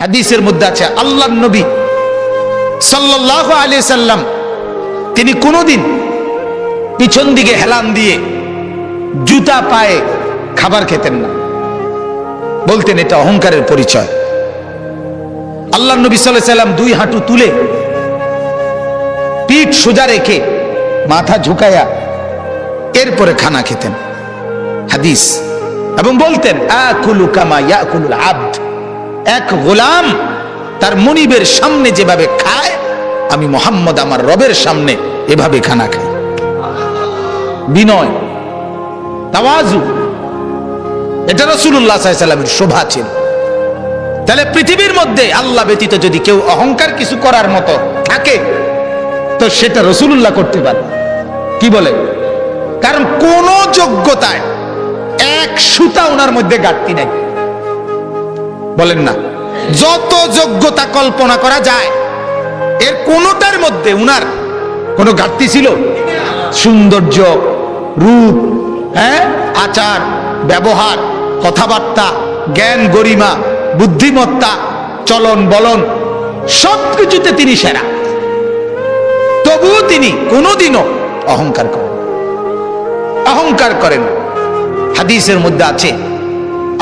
হাদিসের মধ্যে আছে আল্লাহর নবী সাল্লাল্লাহু আলাইহি সাল্লাম তিনি কোনোদিন পিছন দিকে হেলান দিয়ে জুতা পায়ে খাবার খেতেন না, বলতেন এটা অহংকারের পরিচয়। আল্লাহর নবী সাল্লাল্লাহু আলাইহি সাল্লাম দুই হাঁটু তুলে পিঠ সোজা রেখে মাথা ঝুঁকায়া এরপরে খানা খেতেন, হাদিস। এবং বলতেন আকুলু কামা ইয়াকুলুল আবদ, এক গোলাম তার মনিবের সামনে যেভাবে খায় আমি মুহাম্মদ আমার রবের সামনে এভাবে খানা খাই। বিনয়, তাওয়াজু, এটা রাসূলুল্লাহ সাল্লাল্লাহু আলাইহি সাল্লামের শোভা ছিল। তাহলে পৃথিবীর মধ্যে আল্লাহ ব্যতীত যদি কেউ অহংকার কিছু করার মতো থাকে তো সেটা রাসূলুল্লাহ করতে পারে। কি বলে? কারণ কোন যোগ্যতায় এক সুতা ওনার মধ্যে ঘাটতি নাই, বলেন না? যত যোগ্যতা কল্পনা করা যায় এর কোনটার মধ্যে উনার কোনো ঘাটতি ছিল? সৌন্দর্য, রূপ, আচার ব্যবহার, কথাবার্তা, জ্ঞান গরিমা, বুদ্ধিমত্তা, চলন বলন সবকিছুতে তিনি সেরা। তবুও তিনি কোনোদিনও অহংকার করেন। হাদিসের মধ্যে আছে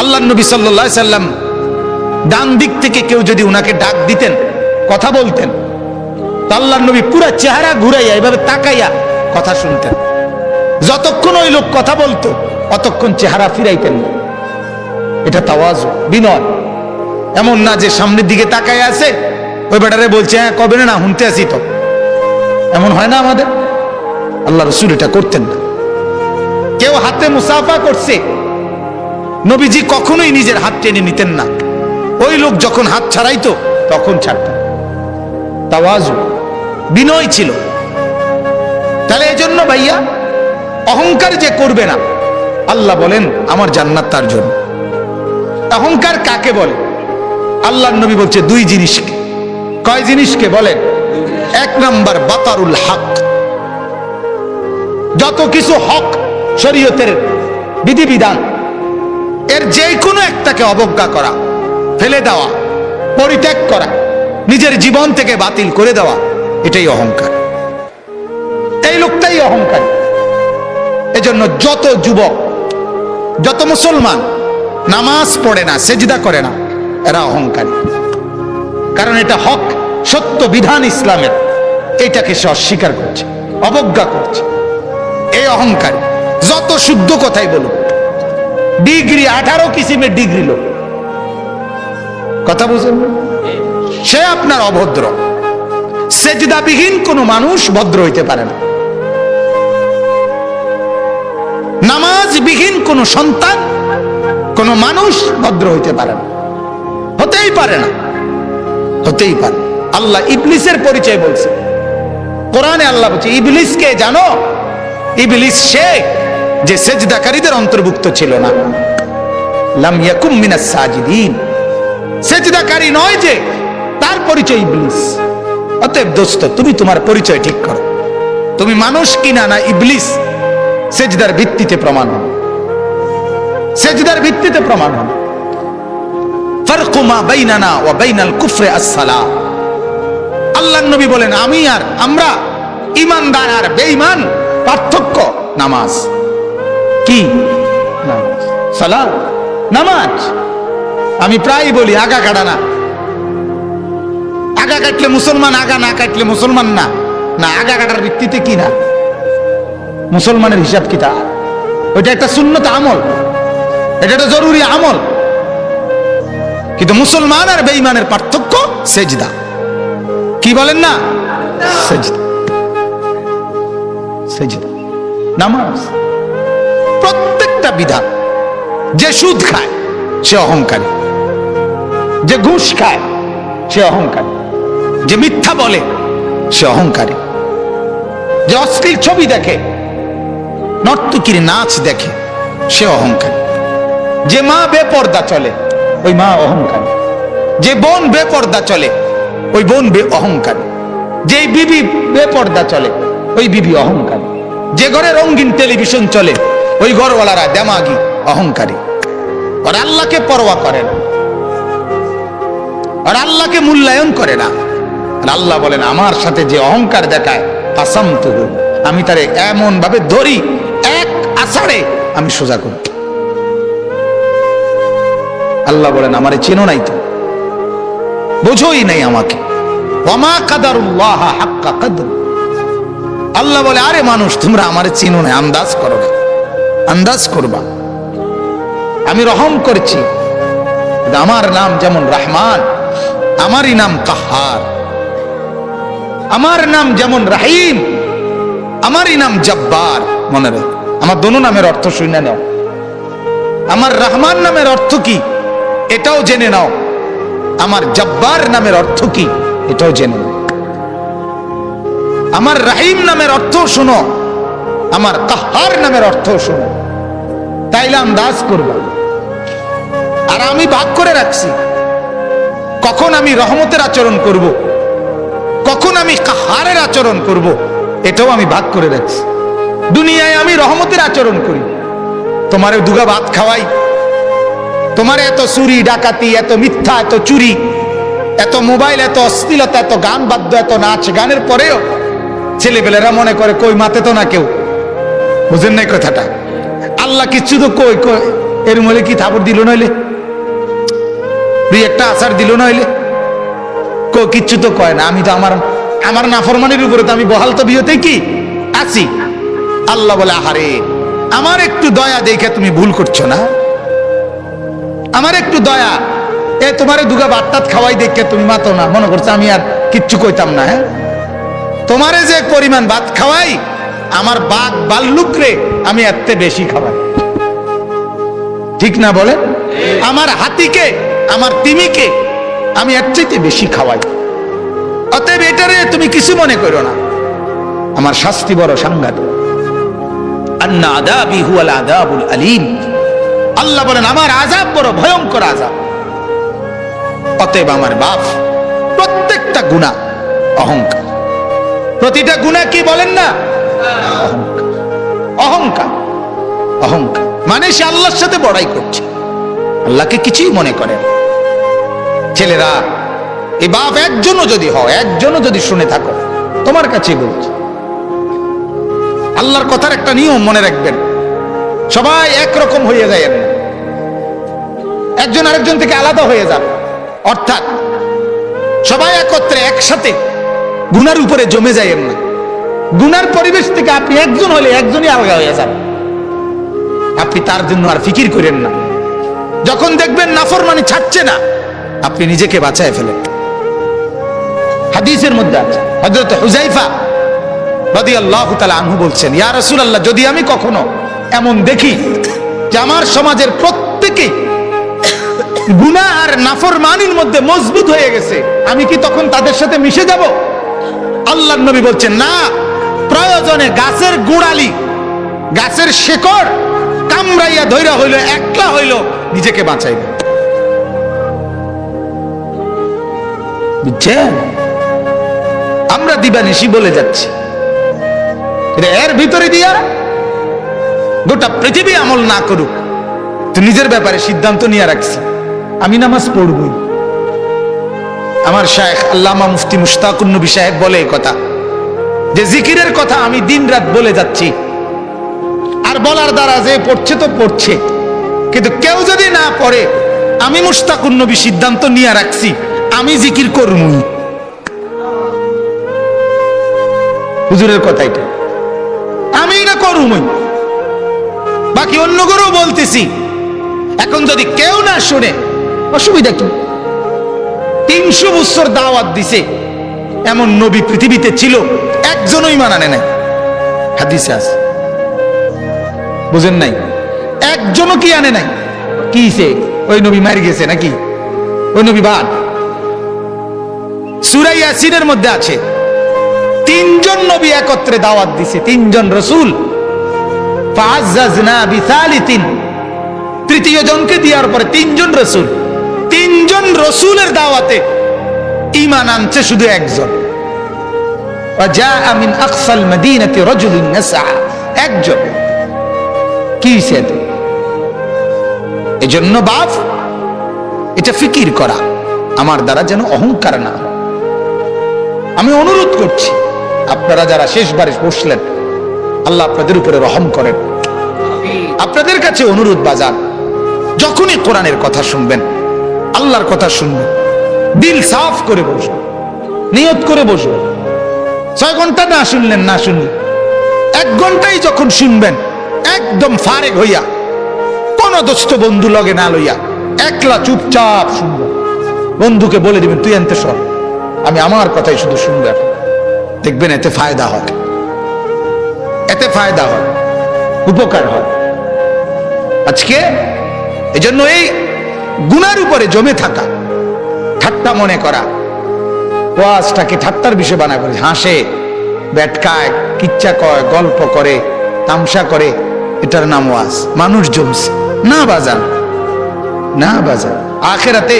আল্লাহর নবী সাল্লাল্লাহু আলাইহি সাল্লাম ডান দিক থেকে কেউ যদি উনাকে ডাক দিতেন, কথা বলতেন, তো আল্লাহর নবী পুরো চেহারা ঘুরাইয়া এভাবে তাকাইয়া কথা শুনতেন। যতক্ষণ ওই লোক কথা বলতো অতক্ষণ চেহারা ফিরাইতেন না। এটা তাওয়াজু, বিনয়। এমন না যে সামনের দিকে তাকাইয়া আছে ওই বেটারে বলছে হ্যাঁ কবে না শুনতে আসি, তো এমন হয় না আমাদের। আল্লাহ রাসূল এটা করতেন না। কেউ হাতে মুসাফা করছে, নবীজি কখনোই নিজের হাত টেনে নিতেন না, ওই লোক যখন হাত ছাড়াইতো তখন ছাড়তেন। তাওয়াজু, বিনয় ছিল। তাহলে এজন্য ভাইয়া অহংকার যে করবে না, আল্লাহ বলেন আমার জান্নাত তার জন্য। অহংকার কাকে বলে? আল্লাহর নবী বলছে দুই জিনিসকে। কয় জিনিসকে বলেন? এক নাম্বার বাতারুল হক, যত কিছু হক শরীয়তের বিধিবিধান এর যে কোনো একটাকে অবজ্ঞা করা, ফেলে দেওয়া, পরিত্যাগ করা, নিজের জীবন থেকে বাতিল করে দেওয়া, এটাই অহংকার। এই লোকটাই অহংকার। এজন্য যত যুবক, যত মুসলমান নামাজ পড়ে না, সেজদা করে না, এরা অহংকারী। কারণ এটা হক, সত্য বিধান ইসলামের, এটাকে সে অস্বীকার করছে, অবজ্ঞা করছে। এই অহংকারী যত শুদ্ধ কথাই বলুক, ডিগ্রি 18 কিসিমের ডিগ্রি লোক, কথা বুঝেন, সে আপনার অভদ্র। সেজদাবিহীন কোন মানুষ ভদ্র হইতে পারে না। নামাজবিহীন কোন সন্তান, কোন মানুষ ভদ্র হইতে পারে না, হতেই পারে না, হতেই পারে। আল্লাহ ইবলিসের পরিচয় বলছে কোরআনে। আল্লাহ বলছে ইবলিসকে জানো? ইবলিস সে যে সেজদাকারীদের অন্তর্ভুক্ত ছিল না। লাম ইয়াকুম মিনাস সাজিদিন, সেজদাকারী নয় যে, তার পরিচয় ইবলিস। অতএব দোস্ত, তুমি তোমার পরিচয় ঠিক করো। তুমি মানুষ কিনা না ইবলিস, সেজদার ভিত্তিতে প্রমাণ হবে, সেজদার ভিত্তিতে প্রমাণ হবে। ফারকু মা বাইনানা ওয়া বাইনাল কুফরি আস-সালাহ। আল্লাহর নবী বলেন আমি আর আমরা, ঈমানদার আর বেঈমান, পার্থক্য নামাজ। কি নামাজ? সালাত, নামাজ। আমি প্রায় বলি আগা কাটা না। আগা কাটলে মুসলমান, আগা না কাটলে মুসলমান না। না, আগা কাটার ভিত্তিতে কি না মুসলমানের হিসাব কিতাব। ওইটা একটা সুন্নত আমল, এটা একটা জরুরি আমল। কিন্তু মুসলমান আর বেঈমানের পার্থক্য সেজদা। কি বলেন না? সেজদা, সেজদা, নামাজ। প্রত্যেকটা বিধান। যে সুদ খায় সে অহংকারী, যে ঘুষ খায় সে অহংকারী, যে মিথ্যা বলে সে অহংকারী, যে অশ্লীল ছবি দেখে, নর্তকীর নাচ দেখে সে অহংকারী, যে মা বেপর্দা চলে ওই মা অহংকারী, যে বোন বেপর্দা চলে ওই বোন অহংকারী, যে বিবি বেপর্দা চলে ওই বিবি অহংকারী, যে ঘরে রঙিন টেলিভিশন চলে ওই ঘরওয়ালারা দেমাগী, অহংকারী। আর আল্লাহকে পরোয়া করে না। আর আল্লাহকে মূল্যায়ন করে না। আর আল্লাহ বলেন আমার সাথে যে অহংকার দেখায় কাসামতুহু, আমি তারে এমন ভাবে ধরি এক আছাড়ে আমি সোজা করি। আল্লাহ বলেন আমারে চেনো নাই, তো বোঝোই নাই আমাকে। ওয়ামা কাদারুল্লাহ হাক্কা কদর। আল্লাহ বলে আরে মানুষ তোমরা আমারে চেনো না, আন্দাজ করো না, আন্দাজ করবা। আমি রহম করছি, আমার নাম যেমন রহমান, আমারই নাম কাহার। আমার নাম যেমন রাহিম, আমারই নাম জব্বার। মনে রাখ, আমার দোনো নামের অর্থ শুনে নাও। আমার রহমান নামের অর্থ কি এটাও জেনে নাও, আমার জব্বার নামের অর্থ কি এটাও জেনে নাও। আমার রাহিম নামের অর্থ শোনো, আমার কাহার নামের অর্থ শোনো, তাইলে আন্দাজ করবা। আর আমি ভাগ করে রাখছি কখন আমি রহমতের আচরণ করব, কখন আমি কাহারের আচরণ করব, এটাও আমি ভাগ করে রাখছি। দুনিয়ায় আমি রহমতের আচরণ করি, তোমারে দুগা ভাত খাওয়াই, তোমারে এত চুরি ডাকাতি, এত মিথ্যা, এত চুরি, এত মোবাইল, এত অশ্লীলতা, এত গান বাদ্য, এত নাচ গানের পরেও ছেলেপেলেরা মনে করে কই মাতে তো না কেউ। বুঝেন নাই কথাটা? আল্লাহ কিচ্ছু তো কই কই এর মধ্যে কি থাপড় দিল নইলে, একটা আচার দিল নইলে, কিচ্ছু তো কয় না। আমি তো আমার নাফরমানির উপরে তো আমি বহাল তো বিয়েতে কি আছি। আল্লাহ বলে আহারে আমার একটু দয়া দেখে তুমি ভুল করছো না, আমার একটু দয়া, এ তোমারে দুগা বাট্টাত খাওয়াই দেখে তুমি মাতো না, মনে করছো আমি আর কিচ্ছু কইতাম না। হ্যাঁ, তোমারে যে পরিমাণ ভাত খাওয়াই, আমার বাঘ বাল্লুক রে আমি এত বেশি খাওয়াই, ঠিক না বলে? আমার হাতিকে, আমার তিমিকে আমি এর চাইতে বেশি খাওয়াই। অতএব এটারে তুমি কিছু মনে করো না, আমার শাস্তি বড় সাংঘাতিক। আন্না আযাবি হুয়াল আযাবুল আলীম। আল্লাহ বলেন আমার আযাব বড় ভয়ঙ্কর আযাব। অতএব আমার বাপ প্রত্যেকটা গুনাহ অহংকার, প্রতিটা গুনাহ কি বলেন না অহংকার, অহংকার, অহংকার মানে সে আল্লাহর সাথে বড়াই করছে, আল্লাহকে কিছুই মনে করে না। ছেলেরা এই বাপ একজনও যদি হয়, একজনও যদি শুনে থাকো, তোমার কাছে বলছি আল্লাহর কথার একটা নিয়ম মনে রাখবেন, সবাই একরকম হয়ে যায় না, একজন আরেকজন থেকে আলাদা হয়ে যাবে। অর্থাৎ সবাই একত্রে একসাথে গুনার উপরে জমে যায় না, গুনার পরিবেশ থেকে আপনি একজন হলে একজনই আলাদা হয়ে যান, আপনি তার জন্য আর ফিকির করেন না। যখন দেখবেন নাফরমানি ছাড়ছে না, আপনি নিজেকে বাঁচায় ফেলেন। হাদিসের মধ্যে আছে, হযরত হুযায়ফা রাদিয়াল্লাহু তাআলা আনহু বলছেন, ইয়া রাসূলুল্লাহ যদি আমি কখনো এমন দেখি যে আমার সমাজের প্রত্যেকে গুনাহ আর নাফরমানির মধ্যে মজবুত হয়ে গেছে, আমি কি তখন তাদের সাথে মিশে যাব? আল্লাহর নবী বলছেন না, প্রয়োজনে গাছের গোড়ালি, গাছের শেকড় কামড়াইয়া ধইরা হইল, একলা হইল, নিজেকে বাঁচাইবে। বুঝছেন? আমরা দিবানিশি বলে যাচ্ছি, এর ভিতরে দিয়া গোটা পৃথিবী আমল না করুক, তো নিজের ব্যাপারে সিদ্ধান্ত নিয়ে রাখছি আমি নামাজ পড়বই। আমার শায়েখ আল্লামা মুফতি মুশতাকুন নবী সাহেব বলে এই কথা, যে জিকিরের কথা আমি দিন রাত বলে যাচ্ছি, আর বলার দ্বারা যে পড়ছে তো পড়ছে, কিন্তু কেউ যদি না পড়ে, আমি মুশতাকুন নবী সিদ্ধান্ত নিয়ে রাখছি আমি জিকির করবই। হুজুরের কথা এটা, আমি না করবই, বাকি অন্য কেউ বলতেছি। এখন যদি কেউ না শুনে অসুবিধা কি? 300 বছর দাওয়াত দিছে এমন নবী পৃথিবীতে ছিল, একজনই মানানে নাই, হাদিসে আছে। বুঝেন নাই? একজনও কি আনে নাই? কিছে ওই নবী মারি গেছে নাকি? ওই নবী বাদ। সূরা ইয়াসিনের মধ্যে আছে 3 জন নবী একত্রে দাওয়াত দিছে, 3 জন রাসূল। ফাআযাযনা বিসালিতিন, তৃতীয় জনকে দেওয়ার পরে 3 জন রাসূল, 3 জন রাসূলের দাওয়াতে ঈমান আনছে শুধু একজন। ওয়াজাআ মিন আকসাল মাদিনাতি রাজুলুন নাসআ, একজন। কি সেটা? এজন্য বাপ এটা ফিকির করা, আমার দ্বারা যেন অহংকার না হয়। আমি অনুরোধ করছি, আপনারা যারা শেষবারে বসলেন, আল্লাহ আপনাদের উপরে রহম করেন। আপনাদের কাছে অনুরোধ বাজার, যখনই কোরআনের কথা শুনবেন, আল্লাহর কথা শুনবেন, দিল সাফ করে বসবেন, নিয়ত করে বসবেন। 6 ঘন্টা না শুনলেন, না শুনলেন, 1 ঘন্টাই যখন শুনবেন, একদম ফারেক হইয়া, কোন দোস্ত বন্ধু লগে না লইয়া, একলা চুপচাপ শুনবেন। বন্ধুকে বলে দিবেন, তুই আনতে সর, আমি আমার কথাই শুধু শুনবেন। দেখবেন এতে ফায়দা হয়, এতে ফায়দা হয়, উপকার হয়। আজকে এজন্য এই গুনার উপরে জমে থাকা, ঠাট্টা মনে করা, ওয়াজটাকে ঠাট্টার বিষয় বানায় করে, হাসে, ব্যাটকায়, কিচ্ছা কয়, গল্প করে, তামসা করে, এটার নাম ওয়াজ। মানুষ জমছে না বাজান, না বাজান। আখেরাতে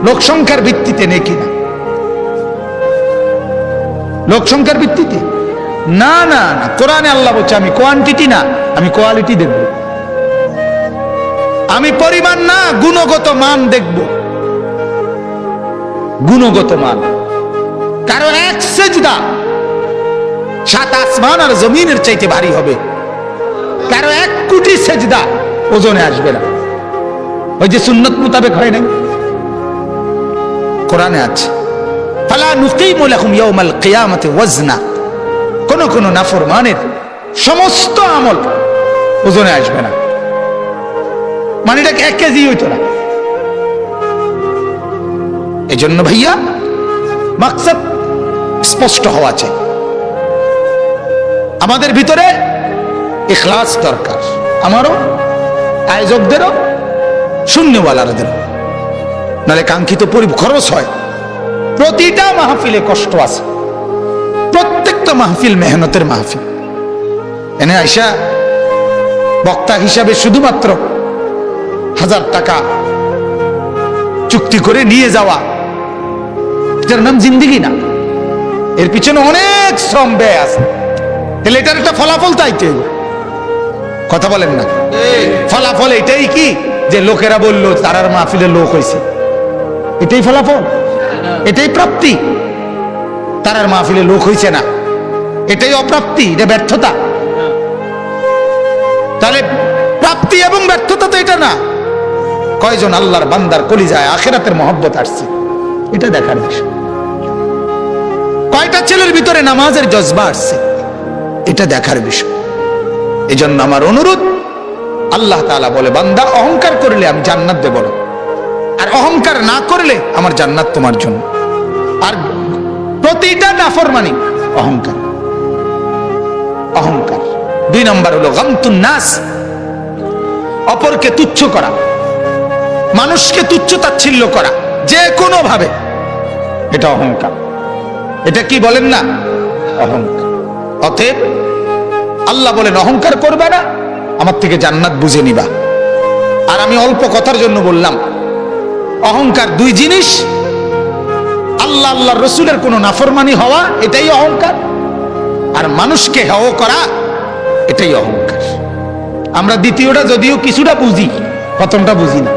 লোক সংখ্যার ভিত্তিতে নেকি না, লোক সংখ্যার ভিত্তিতে না, না না। কোরআনে আল্লাহ বলছে, আমি কোয়ান্টিটি না, আমি কোয়ালিটি দেখব। আমি পরিমাণ না, গুণগত মান দেখব, গুণগত মান। কারো 1 সেজদা 7 আসমান আর জমিনের চাইতে ভারী হবে, কারো 1 কোটি সেজদা ওজনে আসবে না। ওই যে সুন্নত মোতাবেক হয় নাই, কোরআনে আছে, ফালা নুকিমু লাহুম ইয়াউমাল কিয়ামাতি ওয়াজনা। কোন কোন নাফরমানের সমস্ত আমল ওজনে আসবে না, মানে এটা 1 কেজি হইতো না। এজন্য ভাইয়া মাকসাদ স্পষ্ট হওয়া চাই। আমাদের ভিতরে ইখলাস দরকার, আমারও, আয়োজকদেরও, শূন্যওয়ালাদেরও, নাহলে কাঙ্ক্ষিত খরচ হয়। প্রতিটা মাহফিলে কষ্ট আছে, প্রত্যেকটা মাহফিল মেহনতের মাহফিল। এনে আইসা বক্তা হিসাবে শুধুমাত্র 1000 টাকা চুক্তি করে নিয়ে যাওয়া, এটার নাম জিন্দেগি না। এর পিছনে অনেক শ্রম ব্যয় আছে। তাহলে এটার একটা ফলাফল চাইতে হবে, কথা বলেন না? ফলাফল এটাই কি যে লোকেরা বললো তারার মাহফিলে লোক হয়েছে, এটাই ফলাফল, এটাই প্রাপ্তি? তারার মাহফিলে লোক হয়েছে না, এটাই অপ্রাপ্তি, এটা ব্যর্থতা। তাহলে প্রাপ্তি এবং ব্যর্থতা তো এটা না। কয়জন আল্লাহর বান্দার কলিজায় আখিরাতের মহব্বত আসছে, এটা দেখার বিষয়। কয়টা ছেলের ভিতরে নামাজের জজবা আসছে, এটা দেখার বিষয়। এজন্য আমার অনুরোধ, আল্লাহ তাআলা বলে, বান্দা অহংকার করলে আমি জান্নাত দেব না, আর অহংকার না করলে আমার জান্নাত তোমার জন্য। আর প্রতিটা নাফরমানি অহংকার, অহংকার। 2 নম্বর হলো গামতুন নাস, অপরকে তুচ্ছ করা, মানুষকে তুচ্ছ তাচ্ছিল্য করা যে কোনো ভাবে, এটা অহংকার। এটা কি বলেন না? অহংকার। অতএব আল্লাহ বলেন অহংকার করবে না, আমার থেকে জান্নাত বুঝে নিবা। আর আমি অল্প কথার জন্য বললাম, অহংকার 2 জিনিস। আল্লাহ আল্লাহ রসুলের কোন নাফরমানি হওয়া, এটাই অহংকার। আর মানুষকে হেয় করা, এটাই অহংকার। আমরা দ্বিতীয়টা যদিও কিছুটা বুঝি, প্রথমটা বুঝি না।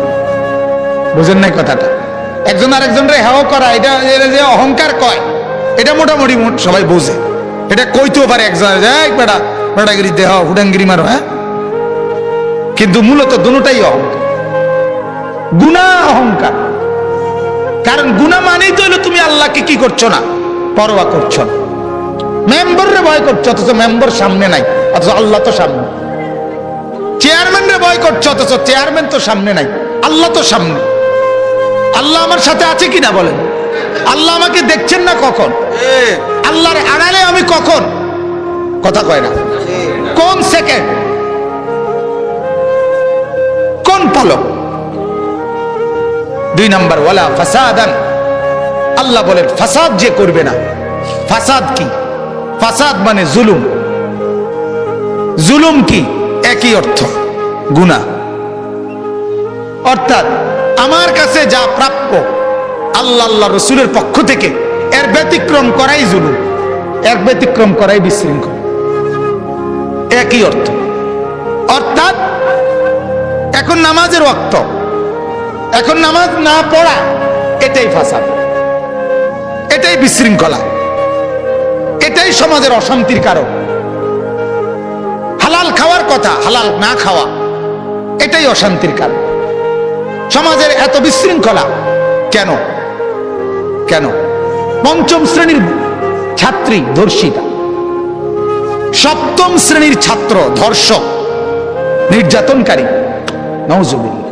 বুঝেন নাই কথাটা? একজন আরেকজনের হেয় করা, এটা যে অহংকার কয়, এটা মোটামুটি সবাই বোঝে। এটা কইতেও পারে একজন, বেটা বেটাগিরি দেহ হুডাঙ্গিরি মারো, হ্যাঁ। কিন্তু মূলত দুটোটাই অহংকার, গুনাহ অহংকার। কারণ গুনাহ মানেই তো হলো তুমি আল্লাহকে কি করছো না, পরোয়া করছো না। মেম্বাররে ভয় করছো, অথচ মেম্বার সামনে নাই, অথচ আল্লাহ তো সামনে। চেয়ারম্যানরে ভয় করছো, অথচ চেয়ারম্যান তো সামনে নাই, আল্লাহ তো সামনে। আল্লাহ আমার সাথে আছে কিনা বলেন? আল্লাহ আমাকে দেখছেন না কখন? আল্লাহর আড়ালে আমি কখন? কথা কয় না। কোন সেকেন্ড, কোন পলক? 2 নম্বর, ওয়ালা ফাসাদান। আল্লাহ বলেন ফাসাদ যে করবে না। ফাসাদ কি? ফাসাদ মানে জুলুম। জুলুম কি? একই অর্থ, গুনাহ। অর্থাৎ আমার কাছে যা প্রাপ্য আল্লাহ আল্লাহ রসুলের পক্ষ থেকে, এর ব্যতিক্রম করাই জুলুম, এর ব্যতিক্রম করাই বিশৃঙ্খল। একই অর্থ। অর্থাৎ এখন নামাজের ওয়াক্ত, এখন নামাজ না পড়া এটাই ফাসাদ, এটাই বিশৃঙ্খলা, এটাই সমাজের অশান্তির কারণ। হালাল খাওয়ার কথা, হালাল না খাওয়া, এটাই অশান্তির কারণ। সমাজের এত বিশৃঙ্খলা কেন? কেন? পঞ্চম শ্রেণীর ছাত্রী ধর্ষিতা, সপ্তম শ্রেণীর ছাত্র ধর্ষক, নির্যাতনকারী, নাউজুবিল্লাহ।